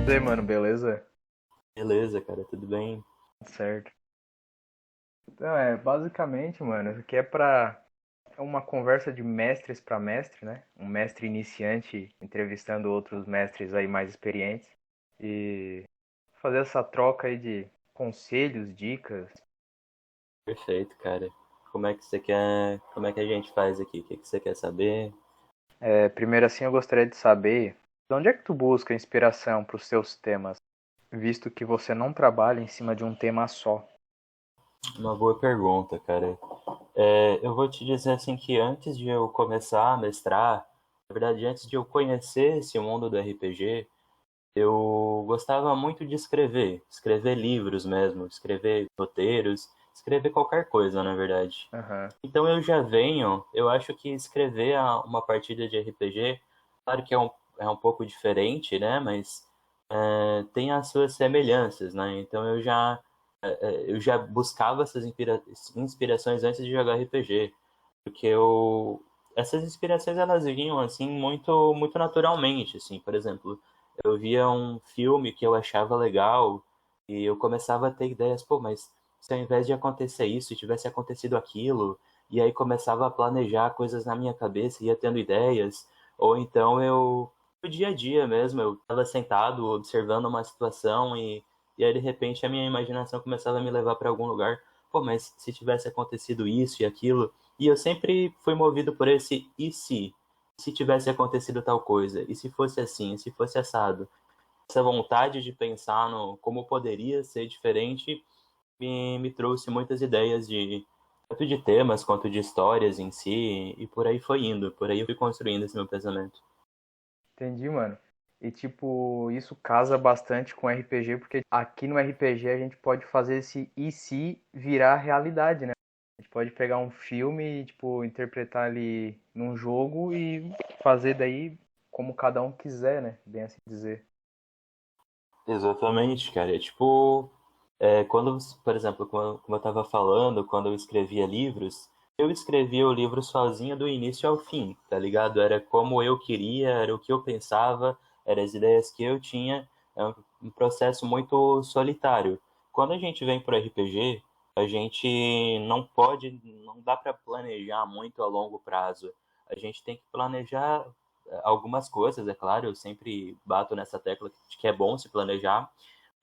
E aí, mano, beleza? Beleza, cara, tudo bem? Certo. Então, basicamente, mano, isso aqui é uma conversa de mestres para mestre, né? Um mestre iniciante entrevistando outros mestres aí mais experientes e fazer essa troca aí de conselhos, dicas. Perfeito, cara. Como é que a gente faz aqui? O que que você quer saber? Primeiro assim, eu gostaria de saber de onde é que tu busca inspiração para os seus temas, visto que você não trabalha em cima de um tema só. Uma boa pergunta, cara. Eu vou te dizer assim que antes de eu começar a mestrar, na verdade, antes de eu conhecer esse mundo do RPG, eu gostava muito de escrever livros mesmo, escrever roteiros, escrever qualquer coisa, na verdade. Aham. Então eu acho que escrever uma partida de RPG, claro que é um pouco diferente, né? Mas tem as suas semelhanças, né? Então eu já buscava inspirações antes de jogar RPG, porque essas inspirações elas vinham assim muito naturalmente, assim. Por exemplo, eu via um filme que eu achava legal e eu começava a ter ideias, pô, mas se ao invés de acontecer isso, tivesse acontecido aquilo, e aí começava a planejar coisas na minha cabeça, ia tendo ideias, ou então no dia a dia mesmo, eu estava sentado observando uma situação e aí de repente a minha imaginação começava a me levar para algum lugar, pô, mas se tivesse acontecido isso e aquilo, e eu sempre fui movido por esse e se tivesse acontecido tal coisa, e se fosse assim, e se fosse assado. Essa vontade de pensar no como poderia ser diferente me trouxe muitas ideias de tanto de temas quanto de histórias em si, e por aí foi indo, por aí eu fui construindo esse meu pensamento. Entendi, mano. E tipo, isso casa bastante com RPG, porque aqui no RPG a gente pode fazer esse e se virar realidade, né? A gente pode pegar um filme e, tipo, interpretar ali num jogo e fazer daí como cada um quiser, né? Bem assim dizer. Exatamente, cara. Quando, por exemplo, como eu estava falando, quando eu escrevia livros, eu escrevia o livro sozinho do início ao fim, tá ligado? Era como eu queria, era o que eu pensava, eram as ideias que eu tinha, é um processo muito solitário. Quando a gente vem pro RPG, a gente não dá para planejar muito a longo prazo. A gente tem que planejar algumas coisas, é claro, eu sempre bato nessa tecla de que é bom se planejar,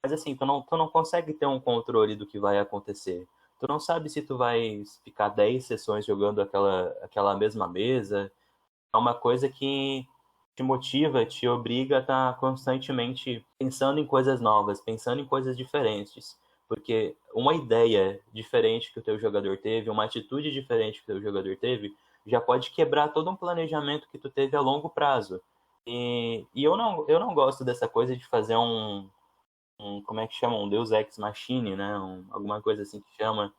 mas assim, tu não consegue ter um controle do que vai acontecer. Tu não sabe se tu vai ficar 10 sessões jogando aquela mesma mesa. É uma coisa que te motiva, te obriga a estar constantemente pensando em coisas novas, pensando em coisas diferentes. Porque uma ideia diferente que o teu jogador teve, uma atitude diferente que o teu jogador teve, já pode quebrar todo um planejamento que tu teve a longo prazo. E eu não gosto dessa coisa de fazer como é que chama? Um Deus Ex Machine, né? Alguma coisa assim que chama.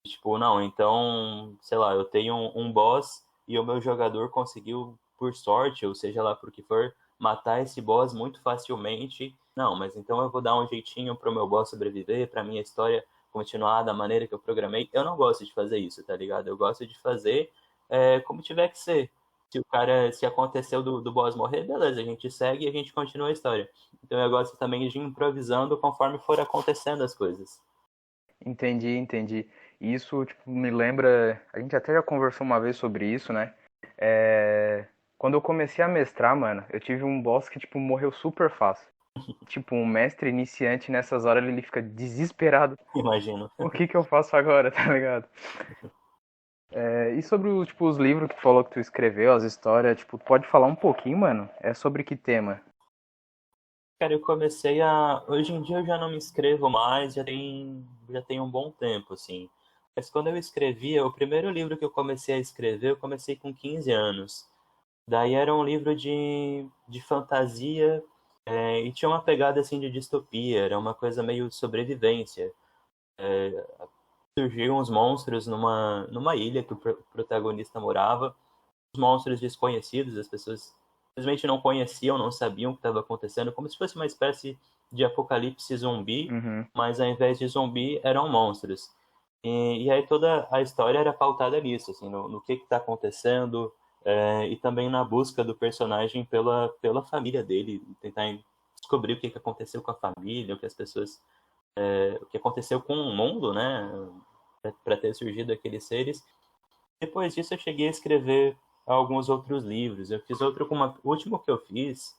Tipo, não, então, sei lá, eu tenho um boss e o meu jogador conseguiu, por sorte, ou seja lá por que for, matar esse boss muito facilmente. Não, mas então eu vou dar um jeitinho pro meu boss sobreviver, pra minha história continuar da maneira que eu programei. Eu não gosto de fazer isso, tá ligado? Eu gosto de fazer como tiver que ser. Se aconteceu do boss morrer, beleza, a gente segue e a gente continua a história. Então eu gosto também de ir improvisando conforme for acontecendo as coisas. Entendi, entendi. Isso, tipo, me lembra. A gente até já conversou uma vez sobre isso, né? É... Quando eu comecei a mestrar, mano, eu tive um boss que, tipo, morreu super fácil. Tipo, um mestre iniciante nessas horas ele fica desesperado. Imagino. O que que eu faço agora, tá ligado? E sobre tipo, os livros que tu falou que tu escreveu, as histórias, tipo, tu pode falar um pouquinho, mano? É sobre que tema? Cara, hoje em dia eu já não me inscrevo mais, já tem um bom tempo, assim. Mas quando eu escrevia, o primeiro livro que eu comecei a escrever, eu comecei com 15 anos. Daí era um livro de fantasia, e tinha uma pegada, assim, de distopia, era uma coisa meio sobrevivência. Surgiam uns monstros numa ilha que o protagonista morava, os monstros desconhecidos, as pessoas simplesmente não conheciam, não sabiam o que estava acontecendo, como se fosse uma espécie de apocalipse zumbi, Uhum. mas ao invés de zumbi eram monstros. E aí toda a história era pautada nisso, assim, no que está acontecendo, e também na busca do personagem pela família dele, tentar descobrir o que aconteceu com a família, o que as pessoas, o que aconteceu com o mundo, né, para ter surgido aqueles seres. Depois disso, eu cheguei a escrever alguns outros livros. Eu fiz outro, o último que eu fiz,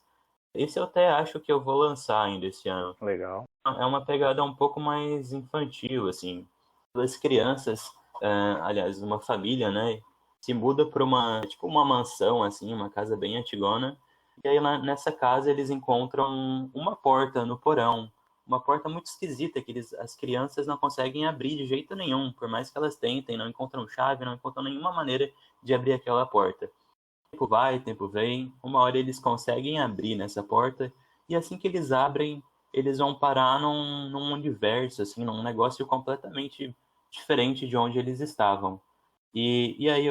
esse eu até acho que eu vou lançar ainda esse ano. Legal. É uma pegada um pouco mais infantil, assim. Duas crianças, aliás, uma família, né, se muda para tipo uma mansão, assim, uma casa bem antigona. E aí lá nessa casa eles encontram uma porta no porão, uma porta muito esquisita que as crianças não conseguem abrir de jeito nenhum, por mais que elas tentem, não encontram chave, não encontram nenhuma maneira de abrir aquela porta. Tempo vai, tempo vem, uma hora eles conseguem abrir nessa porta, e assim que eles abrem, eles vão parar num universo, assim, num negócio completamente diferente de onde eles estavam. E aí,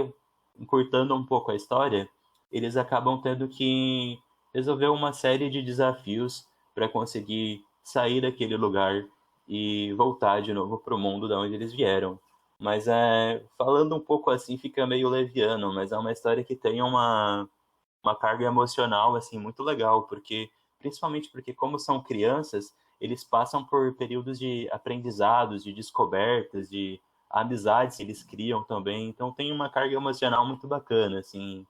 encurtando um pouco a história, eles acabam tendo que resolver uma série de desafios para conseguir sair daquele lugar e voltar de novo para o mundo da onde eles vieram. Mas falando um pouco assim, fica meio leviano, mas é uma história que tem uma carga emocional assim muito legal, porque principalmente porque como são crianças, eles passam por períodos de aprendizados, de descobertas, de amizades que eles criam também. Então tem uma carga emocional muito bacana, assim.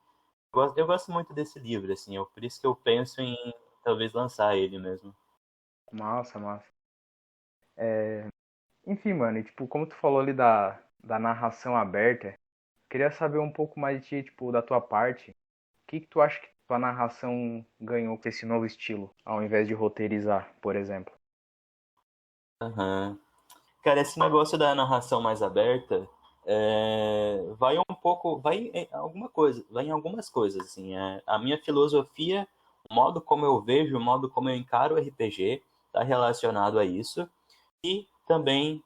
Eu gosto muito desse livro, assim, por isso que eu penso em talvez lançar ele mesmo. Massa, massa. Enfim, mano, e, tipo, como tu falou ali da narração aberta, queria saber um pouco mais de ti, tipo, da tua parte. O que que tu acha que tua narração ganhou com esse novo estilo, ao invés de roteirizar, por exemplo? Aham. Cara, esse negócio da narração mais aberta vai um pouco, vai em alguma coisa, vai em algumas coisas, assim. A minha filosofia, o modo como eu vejo, o modo como eu encaro o RPG, está relacionado a isso. E também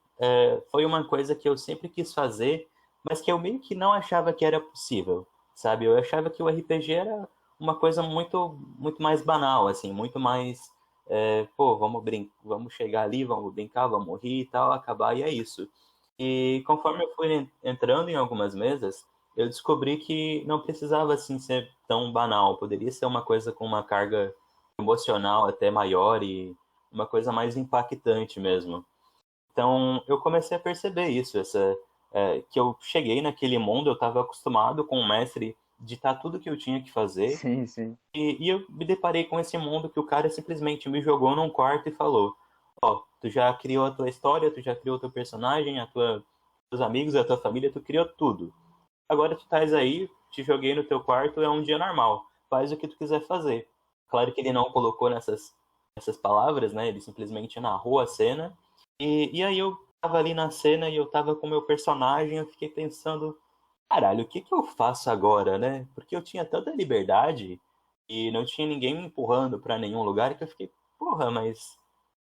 foi uma coisa que eu sempre quis fazer, mas que eu meio que não achava que era possível, sabe? Eu achava que o RPG era uma coisa muito mais banal, assim, muito mais, pô, vamos chegar ali, vamos brincar, vamos rir e tal, acabar e é isso. E conforme eu fui entrando em algumas mesas, eu descobri que não precisava assim ser tão banal, poderia ser uma coisa com uma carga emocional até maior e uma coisa mais impactante mesmo. Então, eu comecei a perceber isso, que eu cheguei naquele mundo, eu estava acostumado com o mestre ditar tudo que eu tinha que fazer, Sim, sim. e eu me deparei com esse mundo que o cara simplesmente me jogou num quarto e falou: Ó, tu já criou a tua história, tu já criou o teu personagem, teus amigos, a tua família, tu criou tudo. Agora tu estás aí, te joguei no teu quarto, é um dia normal. Faz o que tu quiser fazer. Claro que ele não colocou essas palavras, né? Ele simplesmente narrou a cena. E aí eu tava ali na cena e eu tava com o meu personagem, eu fiquei pensando, caralho, o que que eu faço agora, né? Porque eu tinha tanta liberdade e não tinha ninguém me empurrando pra nenhum lugar que eu fiquei, porra, mas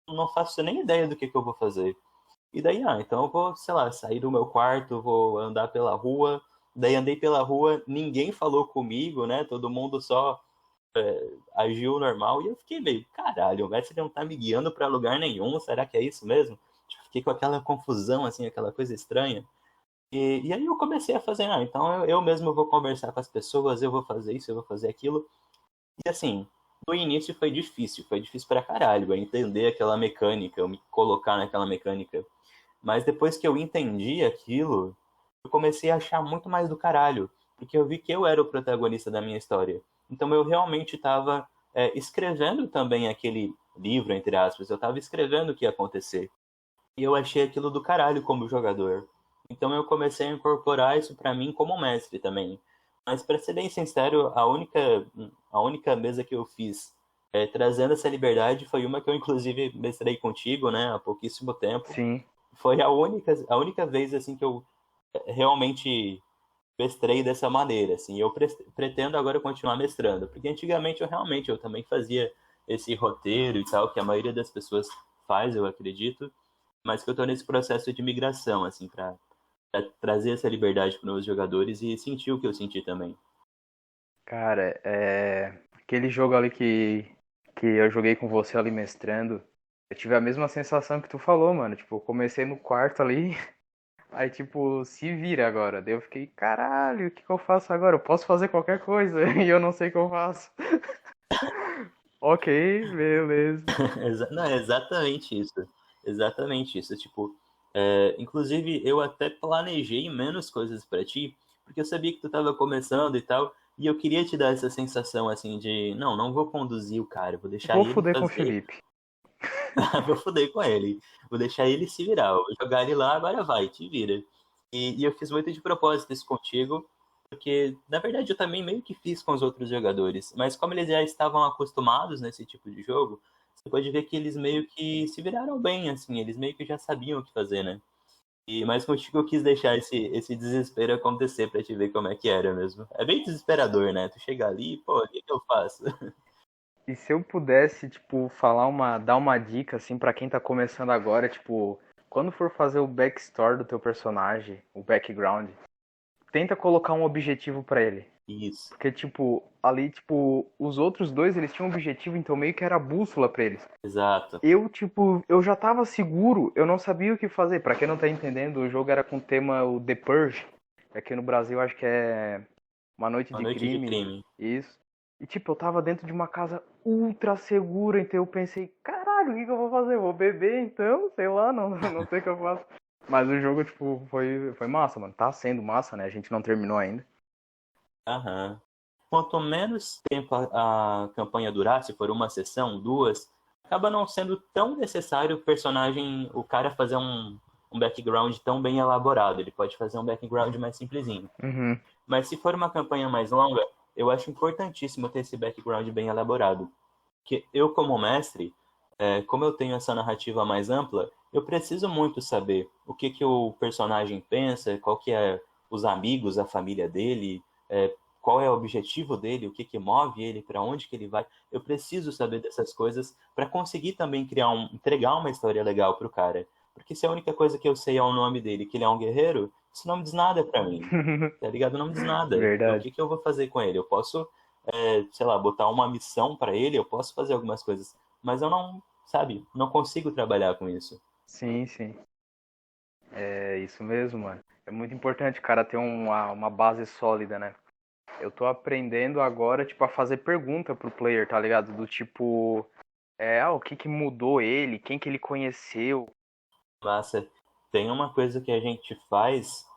eu não faço nem ideia do que eu vou fazer. E daí, então eu vou, sei lá, sair do meu quarto, vou andar pela rua. Daí andei pela rua, ninguém falou comigo, né? Todo mundo só agiu normal. E eu fiquei meio, caralho, o mestre não tá me guiando pra lugar nenhum, será que é isso mesmo? Tipo, fiquei com aquela confusão, assim, aquela coisa estranha. E aí eu comecei a fazer, então eu mesmo vou conversar com as pessoas, eu vou fazer isso, eu vou fazer aquilo. E assim, no início foi difícil pra caralho, eu entender aquela mecânica, eu me colocar naquela mecânica. Mas depois que eu entendi aquilo, eu comecei a achar muito mais do caralho, porque eu vi que eu era o protagonista da minha história. Então eu realmente estava escrevendo também aquele livro, entre aspas, eu estava escrevendo o que ia acontecer. E eu achei aquilo do caralho como jogador. Então eu comecei a incorporar isso para mim como mestre também. Mas para ser bem sincero, a única mesa que eu fiz trazendo essa liberdade foi uma que eu inclusive mestrei contigo, né, há pouquíssimo tempo. Sim. Foi a única vez assim que eu realmente mestrei dessa maneira, assim. Eu pretendo agora continuar mestrando, porque antigamente eu também fazia esse roteiro e tal, que a maioria das pessoas faz, eu acredito, mas que eu tô nesse processo de migração, assim, para trazer essa liberdade para os jogadores e sentir o que eu senti também. Cara, aquele jogo ali que eu joguei com você ali mestrando, eu tive a mesma sensação que tu falou, mano. Tipo, eu comecei no quarto ali, aí tipo, se vira agora. Daí eu fiquei, caralho, o que que eu faço agora? Eu posso fazer qualquer coisa e eu não sei o que eu faço. Ok, beleza. Não, é exatamente isso. Exatamente isso. Tipo, inclusive eu até planejei menos coisas pra ti, porque eu sabia que tu tava começando e tal, e eu queria te dar essa sensação assim de, não vou conduzir o cara, vou deixar Vou ele foder com o fazer, Felipe. vou foder com ele, vou deixar ele se virar, vou jogar ele lá, agora vai, te vira. E eu fiz muito de propósito isso contigo, porque na verdade eu também meio que fiz com os outros jogadores, mas como eles já estavam acostumados nesse tipo de jogo, você pode ver que eles meio que se viraram bem, assim, eles meio que já sabiam o que fazer, né? Mas contigo eu quis deixar esse desespero acontecer pra te ver como é que era mesmo. É bem desesperador, né? Tu chega ali, pô, o que que eu faço? E se eu pudesse, tipo, dar uma dica, assim, pra quem tá começando agora, tipo, quando for fazer o backstory do teu personagem, o background, tenta colocar um objetivo pra ele. Isso, Porque, tipo, ali, tipo, os outros dois, eles tinham um objetivo, então meio que era a bússola pra eles. exato. Eu, tipo, eu já tava seguro, eu não sabia o que fazer. Pra quem não tá entendendo, o jogo era com o tema o The Purge. Aqui no Brasil acho que é Uma Noite Uma de noite de Crime. crime. Isso. E tipo, eu tava dentro de uma casa ultra segura, então eu pensei, caralho, o que que eu vou fazer? Vou beber então? Sei lá, não, não sei o que eu faço. Mas o jogo, tipo, foi massa, mano. Tá sendo massa, né? A gente não terminou ainda. Aham. Quanto menos tempo a campanha durar, se for uma sessão, duas, acaba não sendo tão necessário o personagem, o cara fazer um background tão bem elaborado. Ele pode fazer um background mais simplesinho. Uhum. Mas se for uma campanha mais longa, eu acho importantíssimo ter esse background bem elaborado. Que eu, como mestre, como eu tenho essa narrativa mais ampla, eu preciso muito saber o que que o personagem pensa, qual que é os amigos, a família dele, qual é o objetivo dele, o que que move ele, para onde que ele vai. Eu preciso saber dessas coisas para conseguir também entregar uma história legal pro cara. Porque se a única coisa que eu sei é o nome dele, que ele é um guerreiro, isso não me diz nada para mim. Tá ligado? Não me diz nada. Então, o Verdade. que que eu vou fazer com ele? Eu posso, sei lá, botar uma missão para ele, eu posso fazer algumas coisas, mas eu não, sabe, não consigo trabalhar com isso. Sim, sim. É isso mesmo, mano. É muito importante o cara ter uma base sólida, né? Eu tô aprendendo agora, tipo, a fazer pergunta pro player, tá ligado? Do tipo, o que que mudou ele, quem que ele conheceu. Massa. Tem uma coisa que a gente faz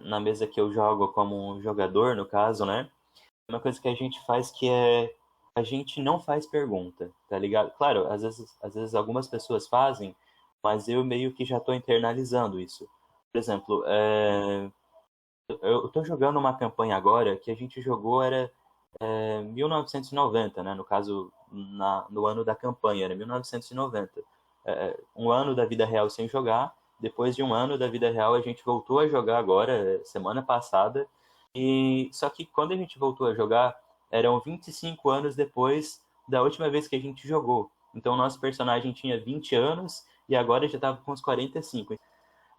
na mesa que eu jogo como um jogador, no caso, né? Uma coisa que a gente faz que é a gente não faz pergunta, tá ligado? Claro, às vezes algumas pessoas fazem, mas eu meio que já tô internalizando isso. Por exemplo, eu tô jogando uma campanha agora que a gente jogou era 1990, né? No caso, no ano da campanha, era 1990. Um ano da vida real sem jogar. Depois de um ano da vida real, a gente voltou a jogar agora, semana passada. E só que quando a gente voltou a jogar, eram 25 anos depois da última vez que a gente jogou. Então, nosso personagem tinha 20 anos e agora já estava com uns 45.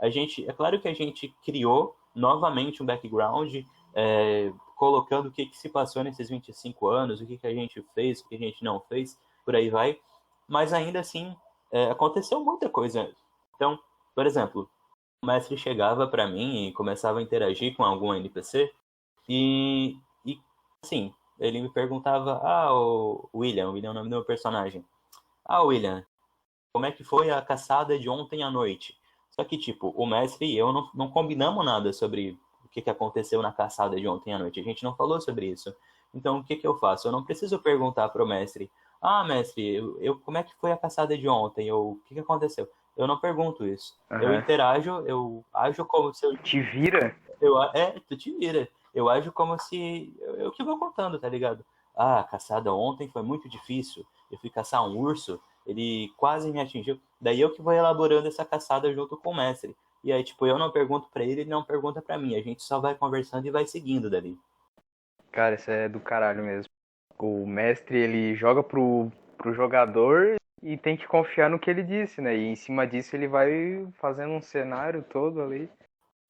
É claro que a gente criou novamente um background, colocando o que, que se passou nesses 25 anos, o que, que a gente fez, o que a gente não fez, por aí vai. Mas ainda assim, aconteceu muita coisa. Então, por exemplo, o mestre chegava para mim e começava a interagir com algum NPC e assim, ele me perguntava, o William é o nome do meu personagem. William, como é que foi a caçada de ontem à noite? Só que, tipo, o mestre e eu não combinamos nada sobre o que aconteceu na caçada de ontem à noite. A gente não falou sobre isso. Então, o que que eu faço? Eu não preciso perguntar pro mestre, mestre, como é que foi a caçada de ontem? Ou o que que aconteceu? Eu não pergunto isso. Eu Aham. interajo, eu ajo como se eu... Te vira? Tu te vira. Eu ajo como se eu que vou contando, tá ligado? A caçada ontem foi muito difícil. Eu fui caçar um urso, ele quase me atingiu. Daí eu que vou elaborando essa caçada junto com o mestre. E aí, tipo, eu não pergunto pra ele não pergunta pra mim. A gente só vai conversando e vai seguindo dali. Cara, isso é do caralho mesmo. O mestre, ele joga pro jogador e tem que confiar no que ele disse, né? E em cima disso ele vai fazendo um cenário todo ali.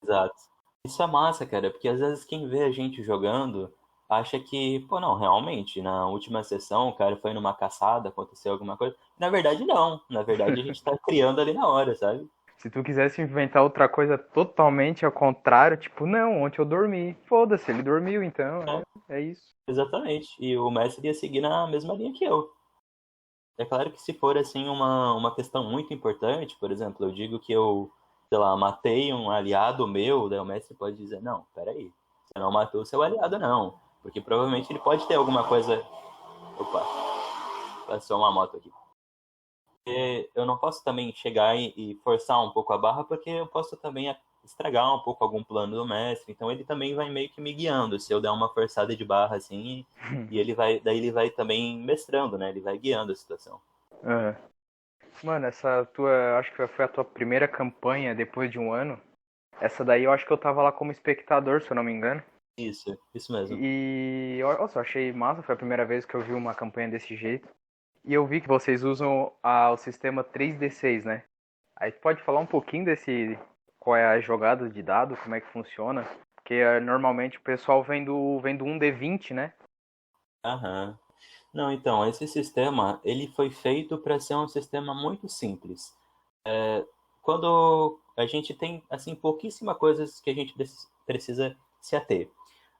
Exato. Isso é massa, cara, porque às vezes quem vê a gente jogando acha que, pô, não, realmente, na última sessão o cara foi numa caçada, aconteceu alguma coisa. Na verdade, não. Na verdade, a gente tá criando ali na hora, sabe? Se tu quisesse inventar outra coisa totalmente ao contrário, tipo, não, ontem eu dormi. Foda-se, ele dormiu, então, é isso. Exatamente. E o mestre ia seguir na mesma linha que eu. É claro que se for, assim, uma questão muito importante, por exemplo, eu digo que eu, sei lá, matei um aliado meu, daí o mestre pode dizer, não, peraí, você não matou o seu aliado, não. Porque provavelmente ele pode ter alguma coisa... Opa, passou uma moto aqui. Eu não posso também chegar e forçar um pouco a barra, porque eu posso também estragar um pouco algum plano do mestre. Então ele também vai meio que me guiando. Se eu der uma forçada de barra assim, e daí ele vai também mestrando, né? Ele vai guiando a situação. Aham. Mano, essa tua, acho que foi a tua primeira campanha depois de um ano. Essa daí eu acho que eu tava lá como espectador, se eu não me engano. Isso mesmo. E, nossa, eu achei massa, foi a primeira vez que eu vi uma campanha desse jeito. E eu vi que vocês usam o sistema 3D6, né? Aí tu pode falar um pouquinho desse, qual é a jogada de dado, como é que funciona? Porque normalmente o pessoal vem do 1D20, né? Aham. Não, então, esse sistema, ele foi feito para ser um sistema muito simples. Quando a gente tem, assim, pouquíssimas coisas que a gente precisa se ater.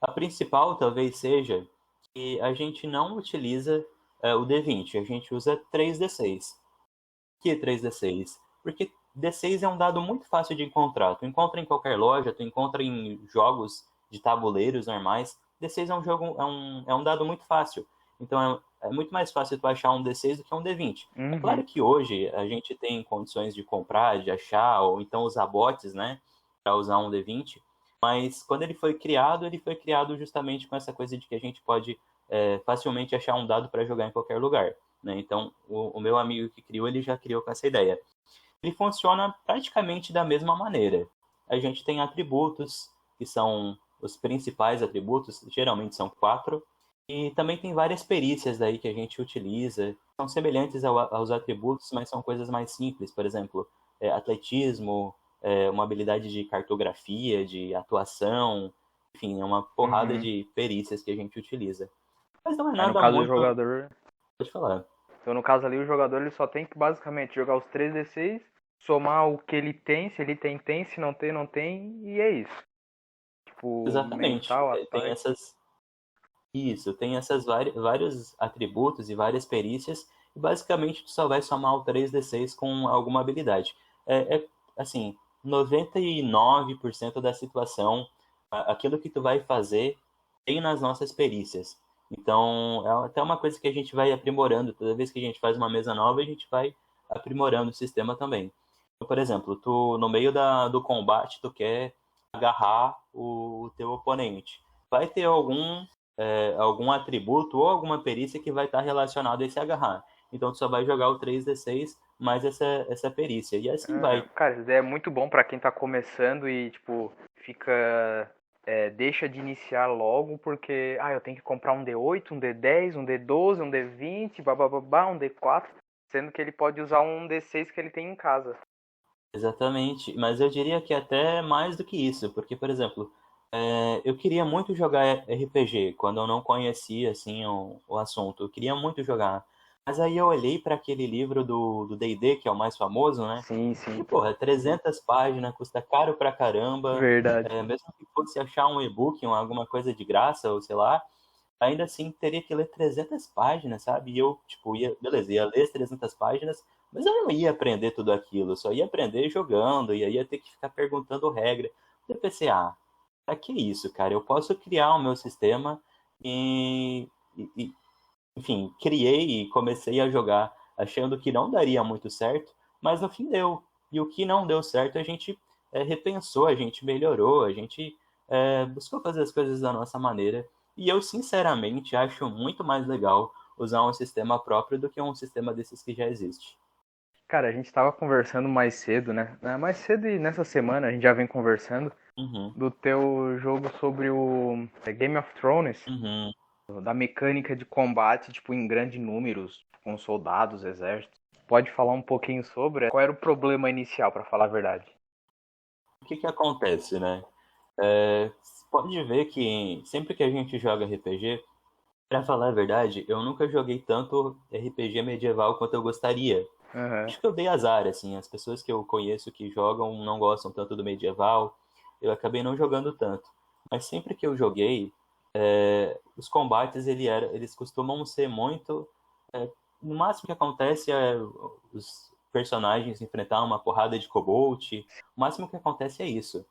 A principal talvez seja que a gente não utiliza o D20, a gente usa 3D6. Por que 3D6? Porque D6 é um dado muito fácil de encontrar. Tu encontra em qualquer loja, tu encontra em jogos de tabuleiros normais. D6 é um jogo, é um dado muito fácil. Então é muito mais fácil tu achar um D6 do que um D20. É claro Uhum. que hoje a gente tem condições de comprar, de achar, ou então usar bots, né, para usar um D20. Mas quando ele foi criado justamente com essa coisa de que a gente pode facilmente achar um dado para jogar em qualquer lugar. Né? Então, o meu amigo que criou, ele já criou com essa ideia. Ele funciona praticamente da mesma maneira. A gente tem atributos, que são os principais atributos, geralmente são 4, e também tem várias perícias daí que a gente utiliza. São semelhantes aos atributos, mas são coisas mais simples. Por exemplo, atletismo, uma habilidade de cartografia, de atuação, enfim, é uma porrada Uhum. de perícias que a gente utiliza. Mas não é Aí no nada caso do muito... jogador. Pode falar. Então no caso ali o jogador ele só tem que basicamente jogar os 3D6, somar o que ele tem, se ele tem, se não tem, não tem, e é isso. Tipo, Exatamente. mental, Tem ataque. essas. Isso, tem essas vários atributos e várias perícias, e basicamente tu só vai somar o 3d6 com alguma habilidade. Assim, 99% da situação, aquilo que tu vai fazer tem nas nossas perícias. Então, é até uma coisa que a gente vai aprimorando. Toda vez que a gente faz uma mesa nova, a gente vai aprimorando o sistema também. Então, por exemplo, tu no meio do combate, tu quer agarrar o teu oponente. Vai ter algum atributo ou alguma perícia que vai estar relacionado a esse agarrar. Então tu só vai jogar o 3d6 mais essa perícia. E assim vai. Cara, essa ideia é muito bom pra quem tá começando e, tipo, fica. Deixa de iniciar logo porque, eu tenho que comprar um D8, um D10, um D12, um D20, bababá, um D4, sendo que ele pode usar um D6 que ele tem em casa. Exatamente. Mas eu diria que até mais do que isso. Porque, por exemplo, eu queria muito jogar RPG quando eu não conhecia assim, o assunto. Eu queria muito jogar. Mas aí eu olhei para aquele livro do D&D, que é o mais famoso, né? Sim, sim. E, porra, 300 páginas, custa caro pra caramba. Verdade. Mesmo que fosse achar um e-book, alguma coisa de graça, ou sei lá, ainda assim teria que ler 300 páginas, sabe? E eu, tipo, beleza, ia ler as 300 páginas, mas eu não ia aprender tudo aquilo, eu só ia aprender jogando, e aí ia ter que ficar perguntando regra. Eu pensei, pra que isso, cara? Eu posso criar o meu sistema e, enfim, criei e comecei a jogar achando que não daria muito certo, mas no fim deu. E o que não deu certo, a gente repensou, a gente melhorou, a gente buscou fazer as coisas da nossa maneira. E eu, sinceramente, acho muito mais legal usar um sistema próprio do que um sistema desses que já existe. Cara, a gente tava conversando mais cedo, né? Mais cedo e nessa semana a gente já vem conversando Uhum, do teu jogo sobre o Game of Thrones, uhum. da mecânica de combate, tipo, em grandes números, com soldados, exércitos. Pode falar um pouquinho sobre qual era o problema inicial, pra falar a verdade? O que que acontece, né? Você pode ver que sempre que a gente joga RPG, pra falar a verdade, eu nunca joguei tanto RPG medieval quanto eu gostaria. Aham. Acho que eu dei azar, assim, as pessoas que eu conheço que jogam não gostam tanto do medieval, eu acabei não jogando tanto. Mas sempre que eu joguei, os combates eles costumam ser muito no máximo que acontece é os personagens enfrentar uma porrada de kobold. O máximo que acontece é isso.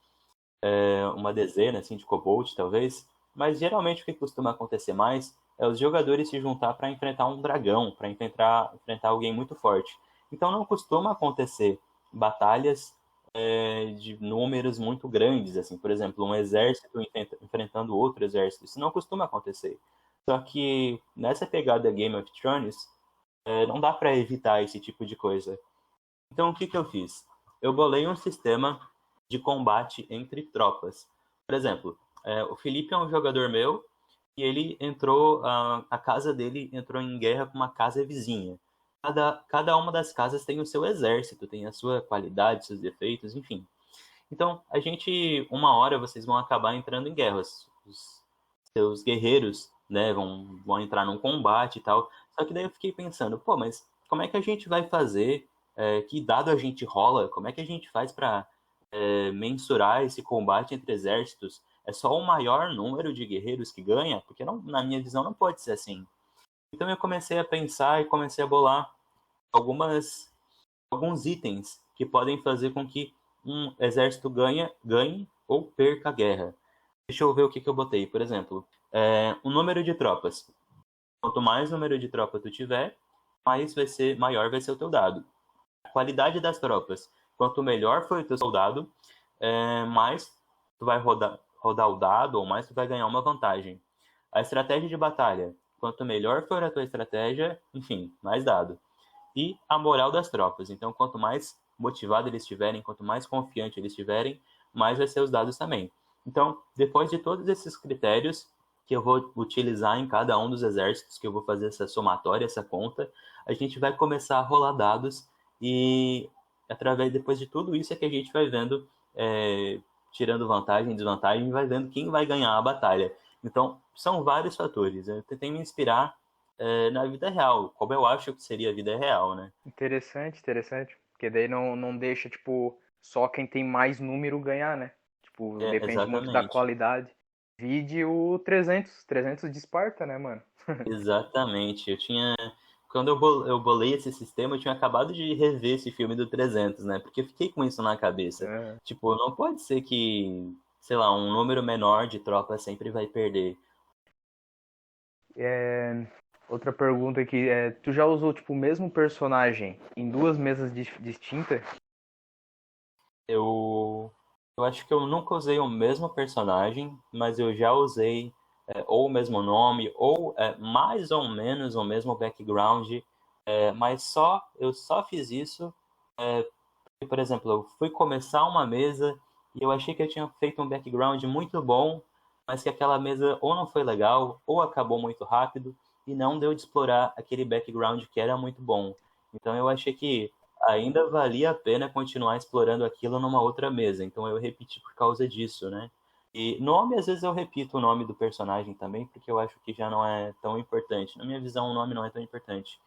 Uma dezena assim, de kobold, talvez. Mas geralmente o que costuma acontecer mais é os jogadores se juntar para enfrentar um dragão, para enfrentar alguém muito forte. Então não costuma acontecer batalhas de números muito grandes, assim, por exemplo, um exército enfrentando outro exército. Isso não costuma acontecer. Só que nessa pegada Game of Thrones, não dá para evitar esse tipo de coisa. Então o que que eu fiz? Eu bolei um sistema de combate entre tropas. Por exemplo, o Felipe é um jogador meu e ele entrou, a casa dele entrou em guerra com uma casa vizinha. Cada uma das casas tem o seu exército, tem a sua qualidade, seus defeitos, enfim. Então, uma hora vocês vão acabar entrando em guerras. Os seus guerreiros, né, vão entrar num combate e tal. Só que daí eu fiquei pensando, pô, mas como é que a gente vai fazer? Que dado a gente rola? Como é que a gente faz para mensurar esse combate entre exércitos? É só o maior número de guerreiros que ganha? Porque não, na minha visão não pode ser assim. Então eu comecei a pensar e comecei a bolar alguns itens que podem fazer com que um exército ganhe ou perca a guerra. Deixa eu ver o que eu botei. Por exemplo, o número de tropas. Quanto mais número de tropa tu tiver, maior vai ser o teu dado. A qualidade das tropas. Quanto melhor for o teu soldado, mais tu vai rodar o dado ou mais tu vai ganhar uma vantagem. A estratégia de batalha. Quanto melhor for a tua estratégia, enfim, mais dado. E a moral das tropas. Então, quanto mais motivado eles estiverem, quanto mais confiante eles estiverem, mais vai ser os dados também. Então, depois de todos esses critérios que eu vou utilizar em cada um dos exércitos, que eu vou fazer essa somatória, essa conta, a gente vai começar a rolar dados e depois de tudo isso é que a gente vai vendo, tirando vantagem, desvantagem, vai vendo quem vai ganhar a batalha. Então, são vários fatores. Eu tentei me inspirar na vida real, como eu acho que seria a vida real, né? Interessante, interessante. Porque daí não deixa, tipo, só quem tem mais número ganhar, né? Tipo, depende muito da Exatamente. qualidade. Vide o 300 de Esparta, né, mano? Exatamente. Quando eu bolei esse sistema, eu tinha acabado de rever esse filme do 300, né? Porque eu fiquei com isso na cabeça. É. Tipo, não pode ser que, sei lá, um número menor de tropas sempre vai perder. Outra pergunta aqui, tu já usou, tipo, o mesmo personagem em duas mesas distintas? Eu acho que eu nunca usei o mesmo personagem, mas eu já usei ou o mesmo nome, ou mais ou menos o mesmo background, mas eu só fiz isso, por exemplo, eu fui começar uma mesa e eu achei que eu tinha feito um background muito bom, mas que aquela mesa ou não foi legal, ou acabou muito rápido, e não deu de explorar aquele background que era muito bom. Então eu achei que ainda valia a pena continuar explorando aquilo numa outra mesa. Então eu repeti por causa disso, né? E nome, às vezes eu repito o nome do personagem também, porque eu acho que já não é tão importante. Na minha visão, o nome não é tão importante.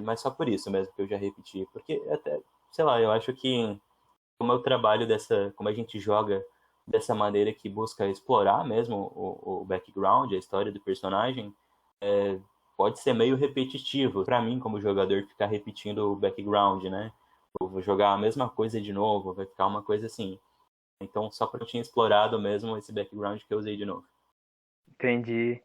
Mas só por isso mesmo que eu já repeti. Porque até, sei lá, eu acho que como eu trabalho como a gente joga dessa maneira que busca explorar mesmo o background, a história do personagem, pode ser meio repetitivo para mim como jogador ficar repetindo o background, né? Eu vou jogar a mesma coisa de novo, vai ficar uma coisa assim. Então, só para eu tinha explorado mesmo esse background que eu usei de novo. Entendi.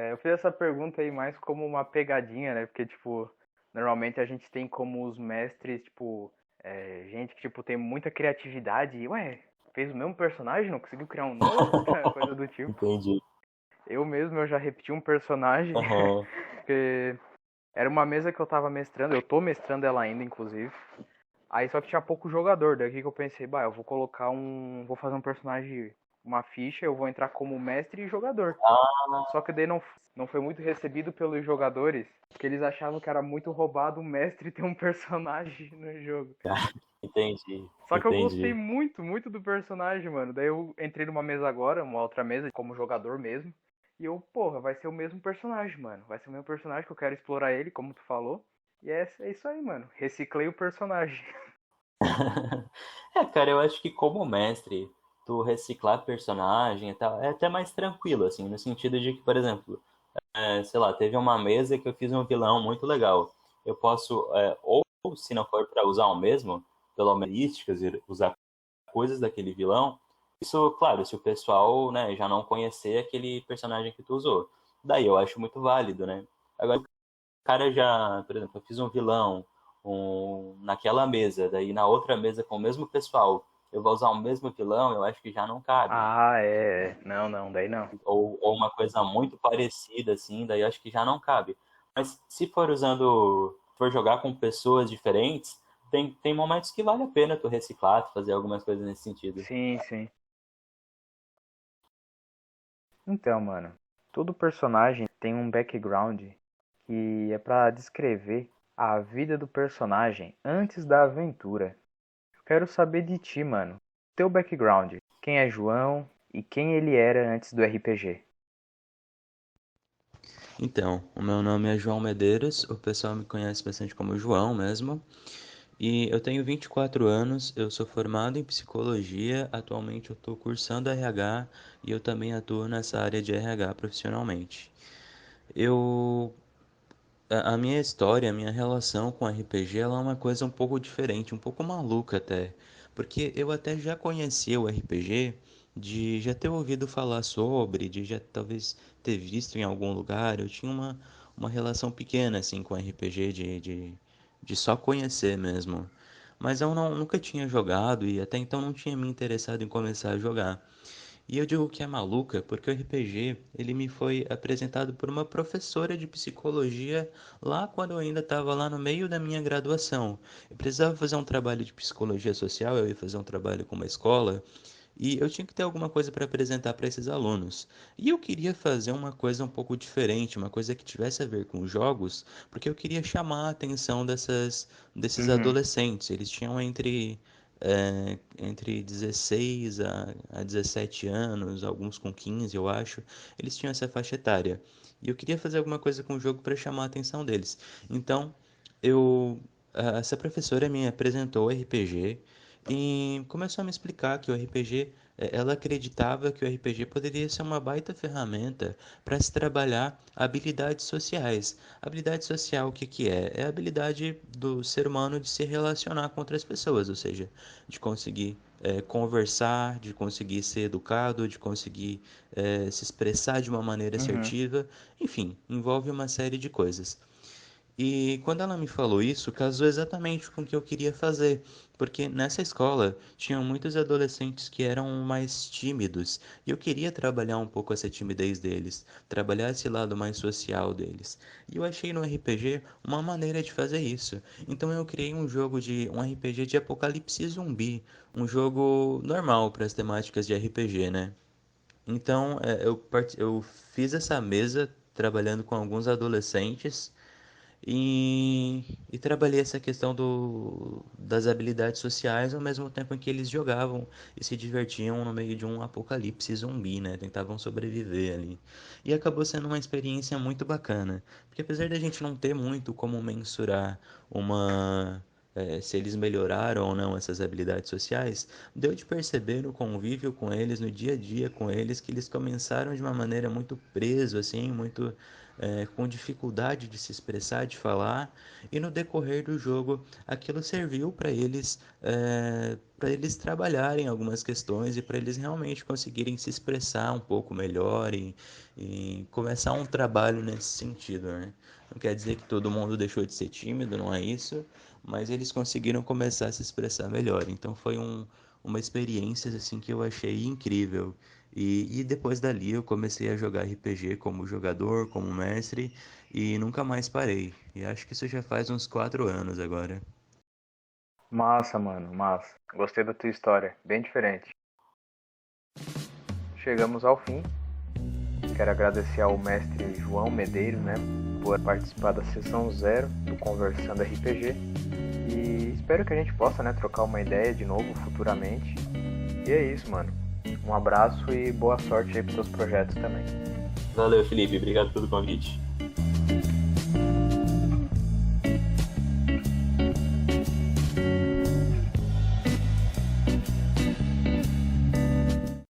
Eu fiz essa pergunta aí mais como uma pegadinha, né? Porque, tipo, normalmente a gente tem como os mestres, tipo, gente que, tipo, tem muita criatividade e, ué, fez o mesmo personagem, não conseguiu criar um novo? Coisa do tipo. Entendi. Eu já repeti um personagem, Aham. porque era uma mesa que eu tava mestrando, eu tô mestrando ela ainda, inclusive. Aí só que tinha pouco jogador, daí que eu pensei, bah, eu vou colocar vou fazer um personagem, uma ficha, eu vou entrar como mestre e jogador. Ah, Só que daí não foi muito recebido pelos jogadores, porque eles achavam que era muito roubado o mestre ter um personagem no jogo. entendi. Só que eu gostei Entendi. muito, muito do personagem, mano. Daí eu entrei numa mesa agora, uma outra mesa, como jogador mesmo. E eu, porra, vai ser o mesmo personagem, mano. Vai ser o mesmo personagem que eu quero explorar ele, como tu falou. E é isso aí, mano. Reciclei o personagem. Cara, eu acho que como mestre, tu reciclar personagem e tal, é até mais tranquilo, assim, no sentido de que, por exemplo, sei lá, teve uma mesa que eu fiz um vilão muito legal. Eu posso, ou se não for para usar o mesmo, pelo menos características e usar coisas daquele vilão, isso, claro, se o pessoal, né, já não conhecer aquele personagem que tu usou. Daí eu acho muito válido, né? Agora, o cara já, por exemplo, eu fiz um vilão naquela mesa, daí na outra mesa com o mesmo pessoal, eu vou usar o mesmo vilão, eu acho que já não cabe. Ah, é. Não, não, daí não. Ou uma coisa muito parecida, assim, daí eu acho que já não cabe. Mas se for usando, for jogar com pessoas diferentes, tem momentos que vale a pena tu reciclar, tu fazer algumas coisas nesse sentido. Sim, sim. Então, mano, todo personagem tem um background que é pra descrever a vida do personagem antes da aventura. Eu quero saber de ti, mano. Teu background. Quem é João e quem ele era antes do RPG? Então, o meu nome é João Medeiros, o pessoal me conhece bastante como João mesmo. E eu tenho 24 anos, eu sou formado em psicologia, atualmente eu estou cursando RH e eu também atuo nessa área de RH profissionalmente. Eu, a minha história, a minha relação com RPG, ela é uma coisa um pouco diferente, um pouco maluca até, porque eu até já conhecia o RPG, de já ter ouvido falar sobre, de já talvez ter visto em algum lugar, eu tinha uma relação pequena assim com RPG, de só conhecer mesmo. Mas eu nunca tinha jogado e até então não tinha me interessado em começar a jogar. E eu digo que é maluca porque o RPG, ele me foi apresentado por uma professora de psicologia lá quando eu ainda estava lá no meio da minha graduação. Eu precisava fazer um trabalho de psicologia social, eu ia fazer um trabalho com uma escola, e eu tinha que ter alguma coisa para apresentar para esses alunos. E eu queria fazer uma coisa um pouco diferente, uma coisa que tivesse a ver com jogos, porque eu queria chamar a atenção desses Uhum. adolescentes. Eles tinham entre 16 a 17 anos, alguns com 15, eu acho. Eles tinham essa faixa etária. E eu queria fazer alguma coisa com o jogo para chamar a atenção deles. Então, essa professora me apresentou o RPG e começou a me explicar que o RPG, ela acreditava que o RPG poderia ser uma baita ferramenta para se trabalhar habilidades sociais. Habilidade social, o que que é? É a habilidade do ser humano de se relacionar com outras pessoas, ou seja, de conseguir conversar, de conseguir ser educado, de conseguir se expressar de uma maneira Uhum. assertiva, enfim, envolve uma série de coisas. E quando ela me falou isso, casou exatamente com o que eu queria fazer, porque nessa escola tinham muitos adolescentes que eram mais tímidos, e eu queria trabalhar um pouco essa timidez deles, trabalhar esse lado mais social deles. E eu achei no RPG uma maneira de fazer isso. Então eu criei um RPG de apocalipse zumbi, um jogo normal para as temáticas de RPG, né? Então, eu fiz essa mesa trabalhando com alguns adolescentes e trabalhei essa questão das habilidades sociais ao mesmo tempo em que eles jogavam e se divertiam no meio de um apocalipse zumbi, né? Tentavam sobreviver ali. E acabou sendo uma experiência muito bacana, porque apesar da gente não ter muito como mensurar se eles melhoraram ou não essas habilidades sociais, deu de perceber no convívio com eles, no dia a dia com eles, que eles começaram de uma maneira muito preso, assim, muito com dificuldade de se expressar, de falar, e no decorrer do jogo aquilo serviu para eles trabalharem algumas questões e para eles realmente conseguirem se expressar um pouco melhor e começar um trabalho nesse sentido, né? Não quer dizer que todo mundo deixou de ser tímido, não é isso, mas eles conseguiram começar a se expressar melhor. Então foi uma experiência assim que eu achei incrível. E depois dali eu comecei a jogar RPG como jogador, como mestre e nunca mais parei. E acho que isso já faz uns 4 anos agora. Massa, mano, massa. Gostei da tua história, bem diferente. Chegamos ao fim. Quero agradecer ao mestre João Medeiros, né, por participar da sessão 0 do Conversando RPG. E espero que a gente possa, né, trocar uma ideia de novo futuramente. E é isso, mano. Um abraço e boa sorte aí pros seus projetos também. Valeu, Felipe. Obrigado pelo convite.